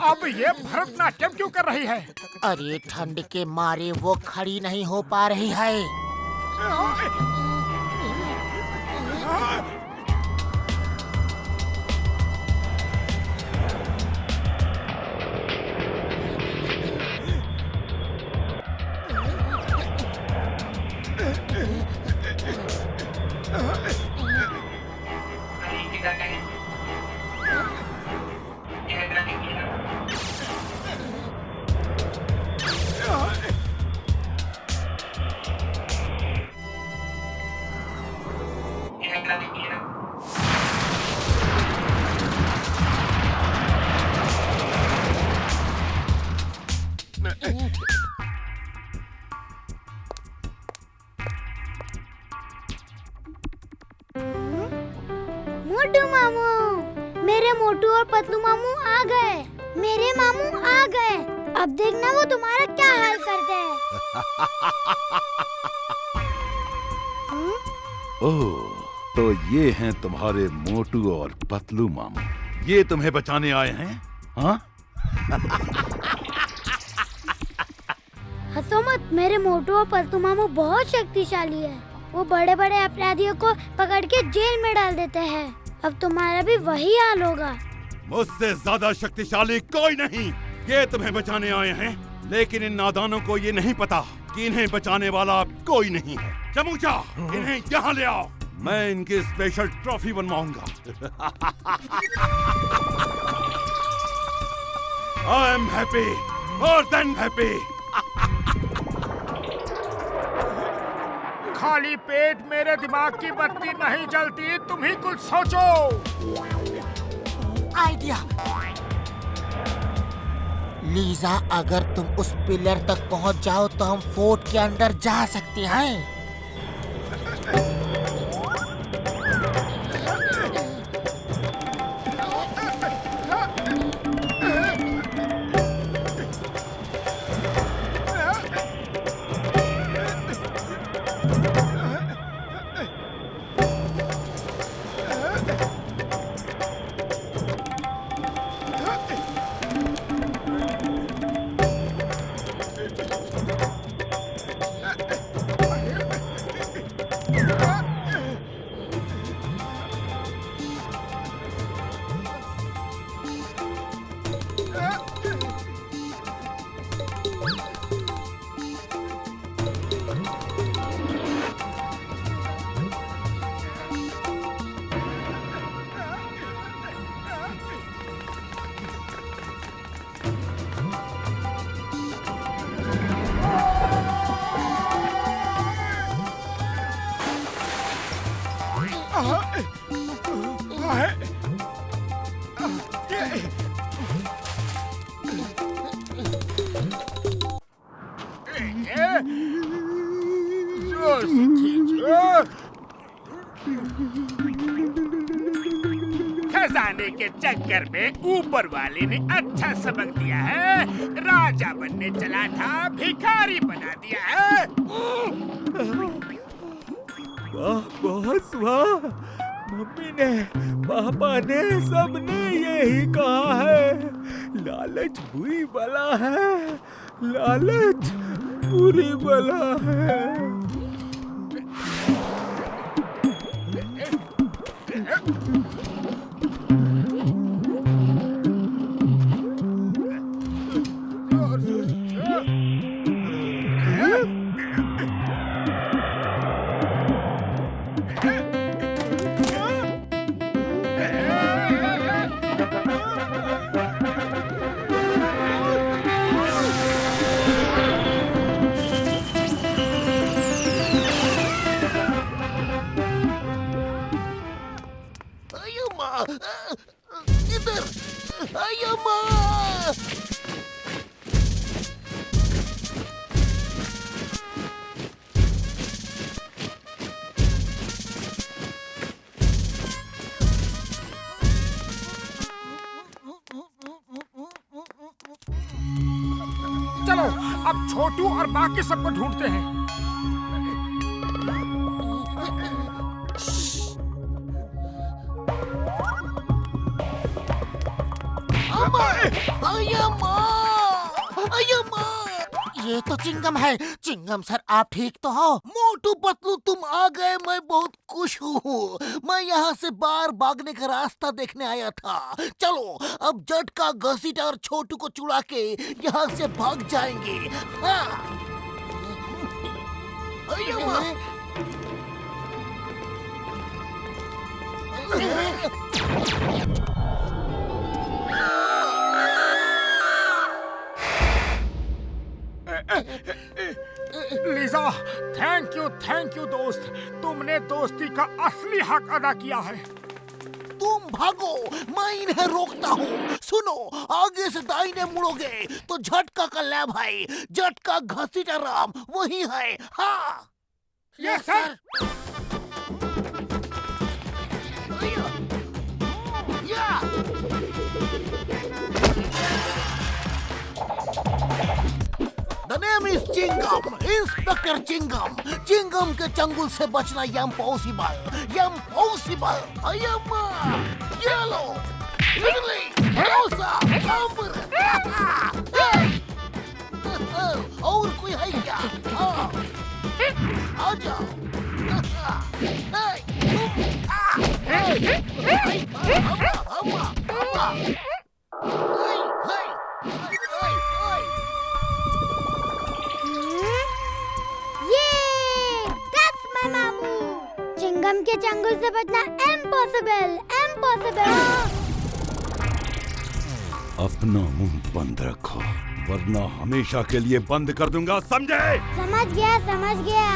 अब ये भरतनाट्यम क्यों कर रही है? अरे ठंड के मारे वो खड़ी नहीं हो पा रही है। मोटू मामू, मेरे मोटू और पतलू मामू आ गए। मेरे मामू आ गए। अब देखना वो तुम्हारा क्या हाल करते हैं। ओह, तो ये हैं तुम्हारे मोटू और पतलू मामू। ये तुम्हें बचाने आए हैं? हाँ? हंसो मत, मेरे मोटू और पतलू मामू बहुत शक्तिशाली है। वो बड़े बड़े अपराधियों को पकड़ के जेल में डाल देते हैं। अब तुम्हारा भी वही हाल होगा। मुझसे ज्यादा शक्तिशाली कोई नहीं। ये तुम्हें बचाने आए हैं, लेकिन इन नादानों को ये नहीं पता कि इन्हें बचाने वाला कोई नहीं है। चमूचा, इन्हें यहाँ ले आओ। मैं इनकी स्पेशल ट्रॉफी बनवाऊंगा। I am happy, more than happy. खाली पेट मेरे दिमाग की बत्ती नहीं जलती। तुम ही कुछ सोचो। आइडिया। लीजा, अगर तुम उस पिलर तक पहुंच जाओ तो हम फोर्ट के अंदर जा सकते हैं। खजाने के चक्कर में ऊपर वाले ने अच्छा सबक दिया है। राजा बनने चला था, भिखारी बना दिया है। वाह, बहुत वाह। मम्मी ने, पापा ने, सबने यही कहा है। लालच बुरी बला है, लालच बुरी बला है। अब छोटू और बाकी सबको ढूंढते हैं। ये तो चिंगम है। चिंगम सर, आप ठीक तो हो? मोटू पतलू, तुम आ गए, मैं बहुत खुश हूँ। मैं यहाँ से बाहर भागने का रास्ता देखने आया था। चलो अब झटका, घसीटा और छोटू को चुड़ा के यहाँ से भाग जाएंगे। हाँ। लीजा, थैंक यू दोस्त। तुमने दोस्ती का असली हक अदा किया है। तुम भागो, मैं इन्हें रोकता हूँ। सुनो, आगे से दाहिने मुड़ोगे तो झटका का लैब है। झटका घसीटा राम वही है। हाँ yes sir. The name is Chingam, Inspector Chingam. Chingam के चंगुल से बचना impossible. Yellow, Italy, Rosa, Amber. और कोई है क्या? आ जाओ। चिंगम के चंगुल से बचना इम्पॉसिबल। अपना मुंह बंद रखो, वरना हमेशा के लिए बंद कर दूंगा, समझे? समझ गया।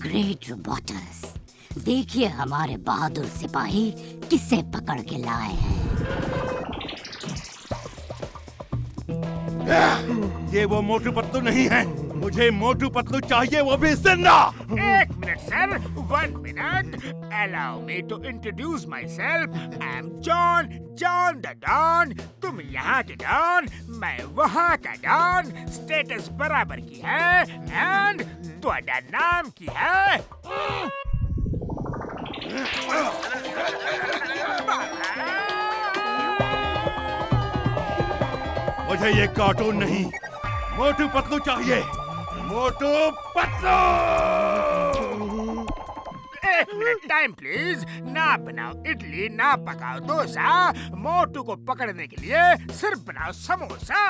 ग्रेट रिपोर्टर्स, देखिए हमारे बहादुर सिपाही किसे पकड़ के लाए हैं। ये वो मोटू पतलू नहीं है। मुझे मोटू पतलू चाहिए, वो भी जिंदा। एक minute sir, 1 minute. Allow me to introduce myself. I am John the Don. तुम यहाँ के डॉन, मैं वहाँ का डॉन। स्टेटस बराबर की है। एंड तुम्हारा नाम की है? मुझे ये कार्टून नहीं, मोटू पतलू चाहिए। मोटू पतलू! एक मिनट टाइम प्लीज। ना बनाओ इडली, ना पकाओ डोसा। मोटू को पकड़ने के लिए सिर्फ बनाओ समोसा।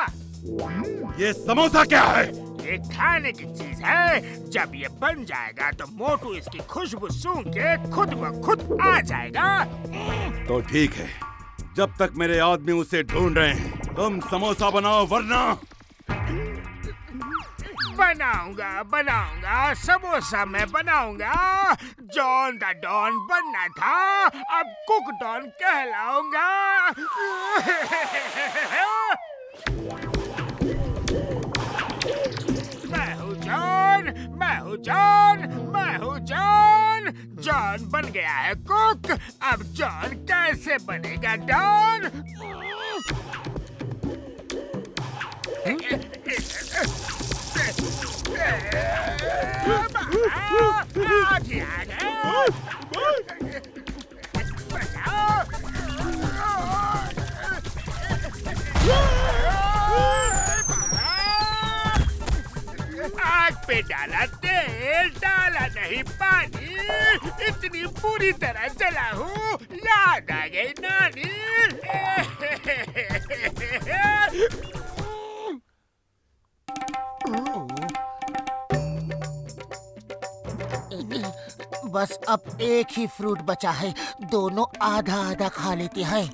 ये समोसा क्या है? ये खाने की चीज है। जब ये बन जाएगा तो मोटू इसकी खुशबू सूंघ के खुद ब खुद आ जाएगा। तो ठीक है, जब तक मेरे आदमी उसे ढूंढ रहे हैं, तुम समोसा बनाओ, वरना बनाऊंगा समोसा मैं बनाऊंगा। जॉन द डॉन बनना था, अब कुक डॉन कहलाऊंगा। मैं हूँ जॉन। जॉन बन गया है कुक, अब जॉन कैसे बनेगा डॉन? आग पे डाला तेल, डाला नहीं पानी। इतनी बुरी तरह जला हूँ, याद आ गई नानी। बस अब एक ही फ्रूट बचा है, दोनों आधा आधा खा लेते हैं।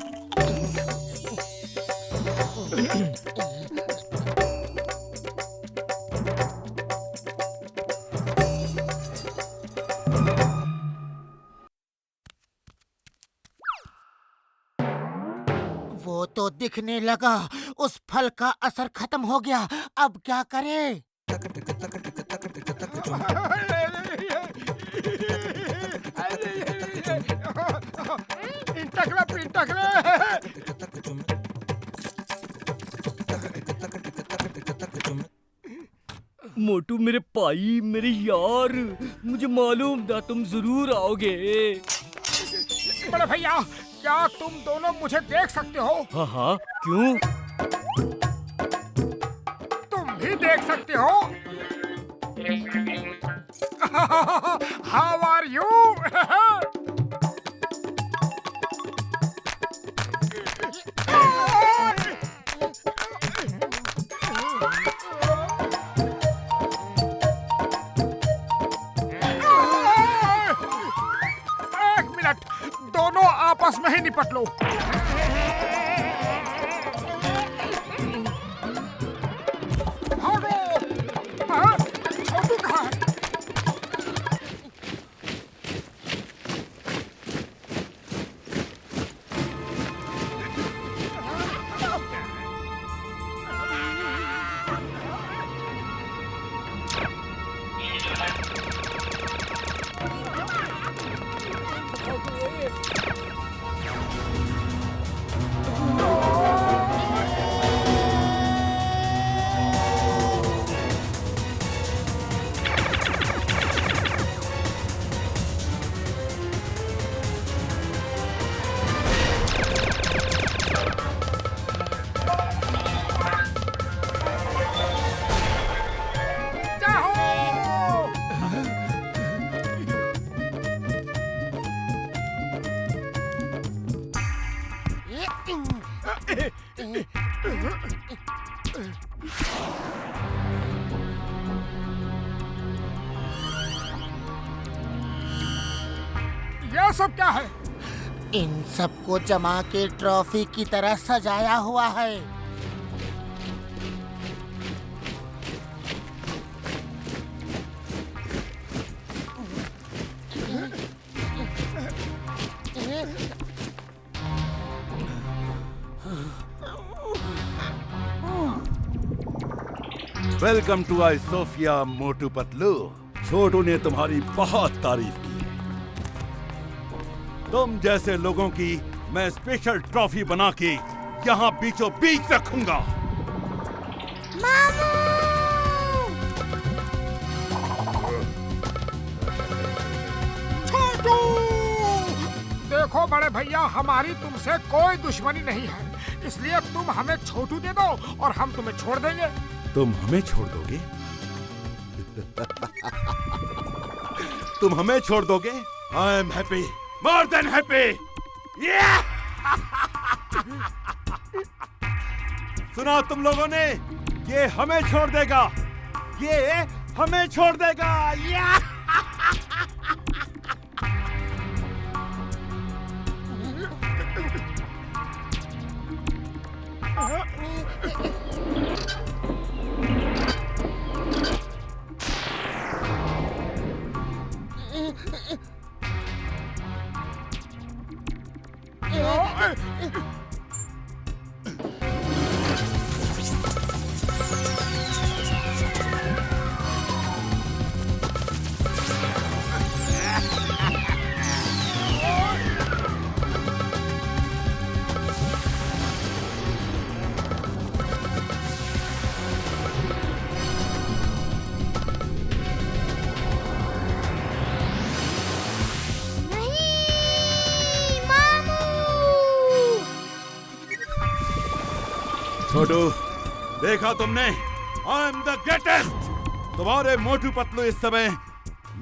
वो तो दिखने लगा, उस फल का असर खत्म हो गया। अब क्या करे? मोटू मेरे भाई, मेरे यार, मुझे मालूम था तुम जरूर आओगे। बड़े भैया, क्या तुम दोनों मुझे देख सकते हो? हाँ हाँ, क्यों? तुम भी देख सकते हो। How are you? एक मिनट, दोनों आपस में ही निपट लो। भागो! हाँ? छोटू कहाँ है? ये सब क्या है? इन सबको जमा के ट्रॉफी की तरह सजाया हुआ है। Welcome to I Sophia Motu Patlu. छोटू ने तुम्हारी बहुत तारीफ की। तुम जैसे लोगों की मैं स्पेशल ट्रॉफी बना के यहाँ बीचों बीच रखूंगा। मामू! छोटू! देखो बड़े भैया, हमारी तुमसे कोई दुश्मनी नहीं है, इसलिए तुम हमें छोटू दे दो और हम तुम्हें छोड़ देंगे। तुम हमें छोड़ दोगे? तुम हमें छोड़ दोगे? आई am happy, more than happy. सुना तुम लोगों ने? ये हमें छोड़ देगा, ये हमें छोड़ देगा। छोटू, देखा तुमने? I am the greatest. तुम्हारे मोटू पतलू इस समय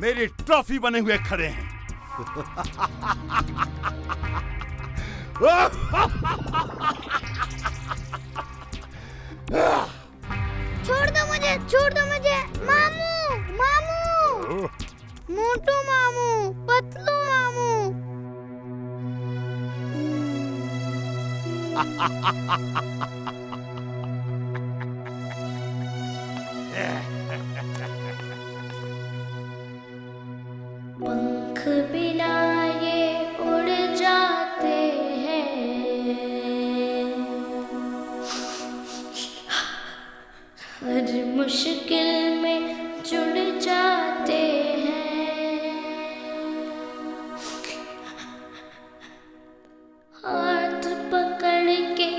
मेरी ट्रॉफी बने हुए खड़े हैं। छोड़ दो मुझे, मामू, मामू, मोटू मामू, पतलू मामू। पंख बिना ये उड़ जाते हैं, मुश्किल में जुड़ जाते हैं, हाथ पकड़ के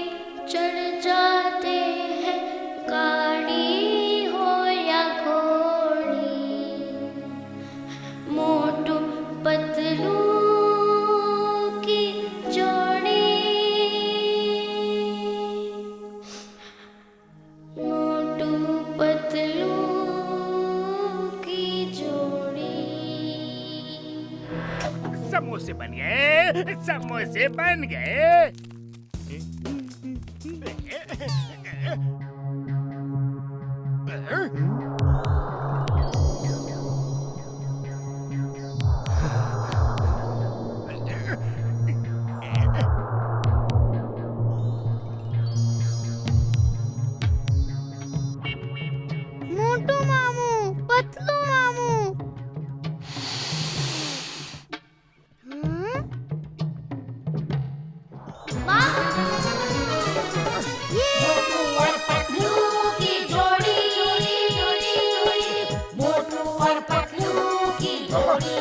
चढ़ जाते हैं, गाड़ी हो या घोड़ी, मोटू पतलू की जोड़ी, मोटू पतलू की जोड़ी। समोसे बन गए, समोसे बन गए। मोटू मामू, पतलू मामू। मोटू और पतलू की जोड़ी, मोटू और पतलू की जोड़ी,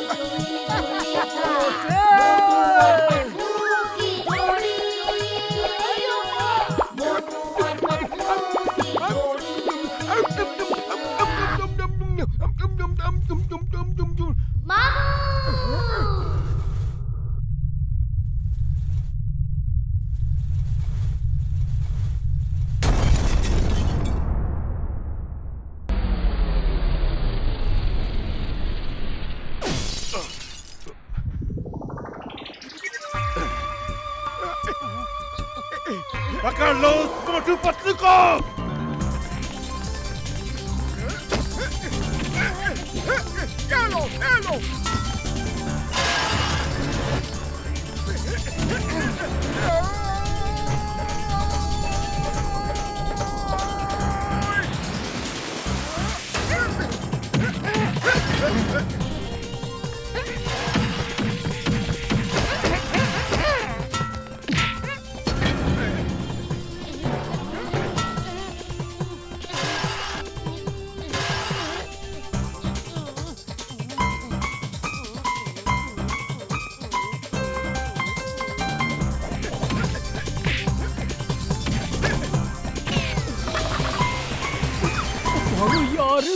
मोटू और पतलू की जोड़ी, मोटू और पतलू की जोड़ी। मामू! पकड़ लो उस मोटू पतलू को। चलो चलो। भागो यार।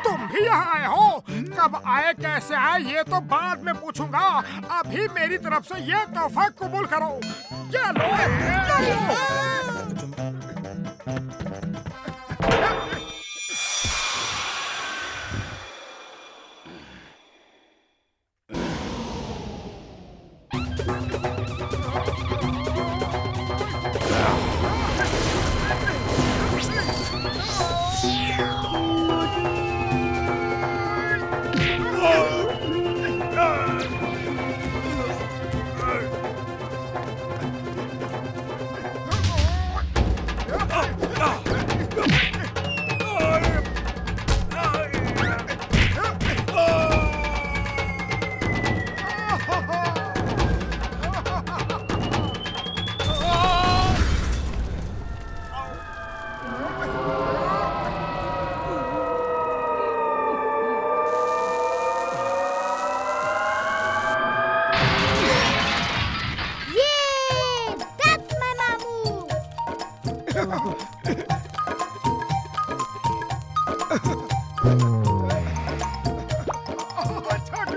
तुम भी यहाँ आए हो? कब आए, कैसे आए, ये तो बाद में पूछूंगा। अभी मेरी तरफ से ये तोहफा कबूल करो। चलो चलो।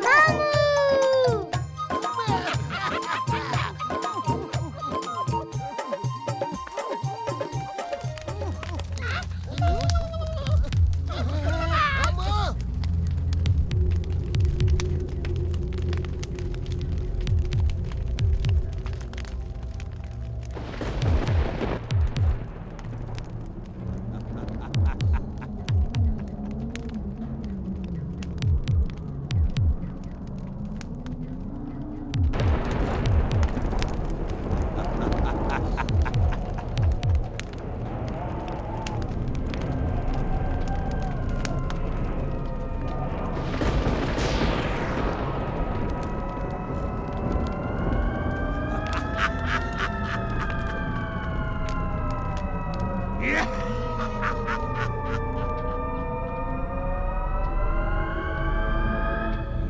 मामू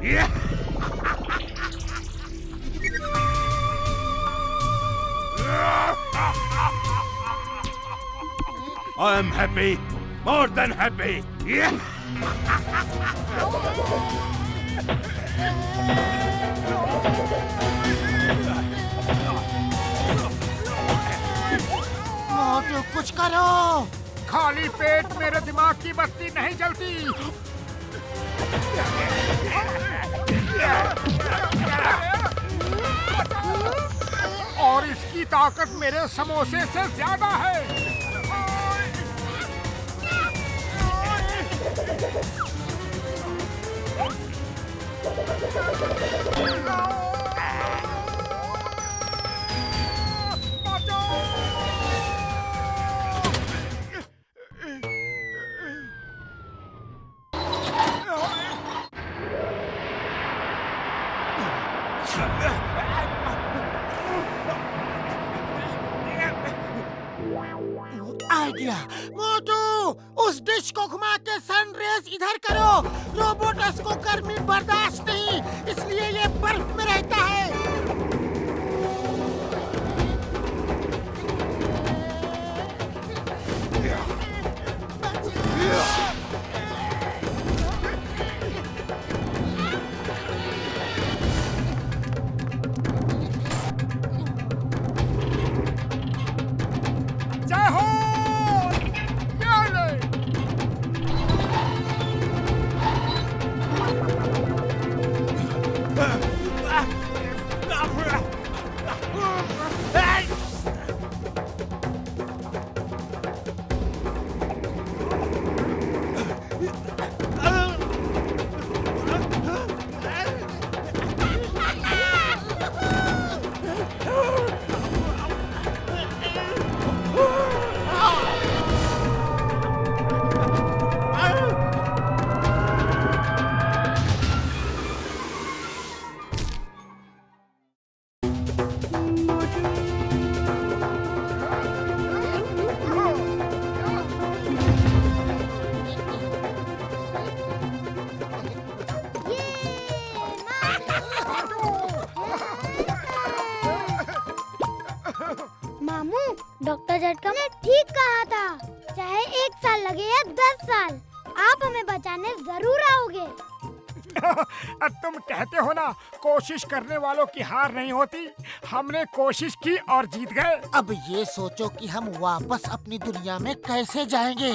I am happy, more than happy. मोटू कुछ करो। खाली पेट मेरे दिमाग की बत्ती नहीं जलती। और इसकी ताकत मेरे समोसे से ज्यादा है। आइडिया। मोटू उस डिश को घुमा के सनरेज इधर करो। रोबोटस को गर्मी बर्दाश्त नहीं, इसलिए ये बर्फ में रहता है। जय हो। मामू, डॉक्टर झटका ने ठीक कहा था। चाहे 1 साल लगे या 10 साल, आप हमें बचाने जरूर आओगे। तुम कहते हो ना, कोशिश करने वालों की हार नहीं होती। हमने कोशिश की और जीत गए। अब ये सोचो कि हम वापस अपनी दुनिया में कैसे जाएंगे।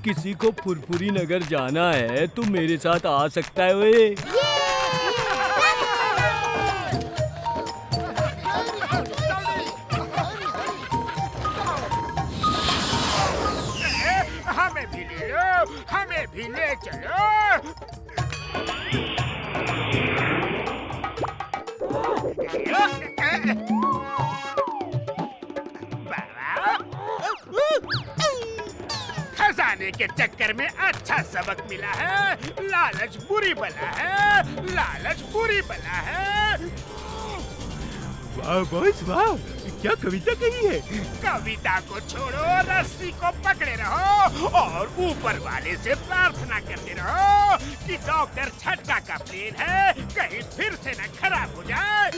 किसी को फुरफुरी नगर जाना है तो मेरे साथ आ सकता है वे। हमें भी ले लो, हमें भी ले चलो। खजाने के चक्कर में अच्छा सबक मिला है। लालच बुरी बला है, लालच बुरी बला है। वाह बॉस वाह, क्या कविता कही है। कविता को छोड़ो, रस्सी को पकड़े रहो और ऊपर वाले से प्रार्थना करते रहो कि डॉक्टर झटका का प्लेन है कहीं फिर से न खराब हो जाए।